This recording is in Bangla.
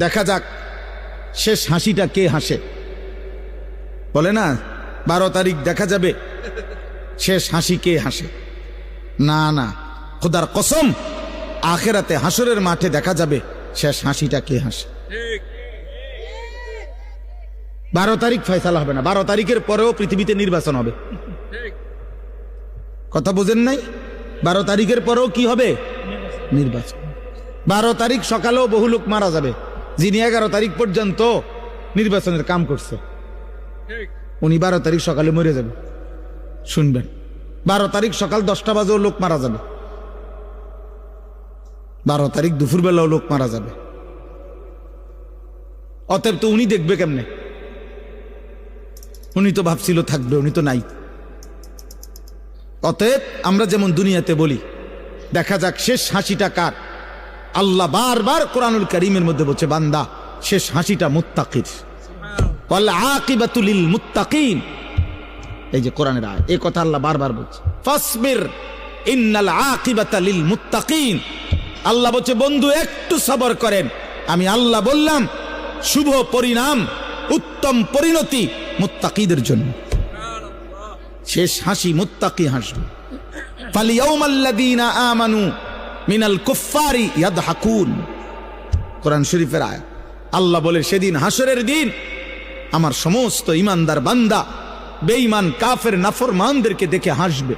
দেখা যাক শেষ হাসিটা কে হাসে। বলে না 12 তারিখ দেখা যাবে শেষ হাসি কে হাসে। না না, খোদার কসম, আখেরাতে হাসরের মাঠে দেখা যাবে শেষ হাসিটা কে হাসে। 12 তারিখ ফয়সালা হবে না, 12 তারিখের পরেও পৃথিবীতে নির্বাচন হবে। কথা বুঝেন নাই? 12 তারিখের পরেও কি হবে? নির্বাচন। 12 তারিখ সকালেও বহু লোক মারা যাবে, যিনি 11 তারিখ পর্যন্ত নির্বাচনের কাম করছে উনি 12 তারিখ সকালে মরে যাবে। শুনবেন, 12 তারিখ সকাল 10টা বাজেও লোক মারা যাবে, 12 তারিখ দুপুরবেলাও লোক মারা যাবে। অতএব তো উনি দেখবে কেমনে? উনি তো ভাবছিল থাকবে, উনি তো নাই। অতএব আমরা যেমন দুনিয়াতে বলি দেখা যাক শেষ হাসিটা কার, আল্লাহ বারবার কোরআনুল কারীমের মধ্যে বলছে বান্দা শেষ হাসিটা মুত্তাকির, ওয়াল আকিবাতু লিল মুত্তাকিন। এই যে কোরআনের আয়াত, এই কথা আল্লাহ বারবার বলছে, ফাসবির ইন্নাল আকিবাতা লিল মুত্তাকিন। আল্লাহ বলছে বন্ধু একটু সবর করেন, আমি আল্লাহ বললাম শুভ পরিণাম, উত্তম পরিণতি মুত্তাকিদের জন্য। শেষ হাসি মুত্তাকি হাসবে। ফালিয়াউমাল্লাযীনা আমানু মিনাল কুফফারি ইয়াদহাকুন, কোরআন শরীফের আয়াত। আল্লাহ বলে সেদিন হাসরের দিন আমার সমস্ত ঈমানদার বান্দা বেঈমান কাফের নাফরমানদেরকে দেখে হাসবে।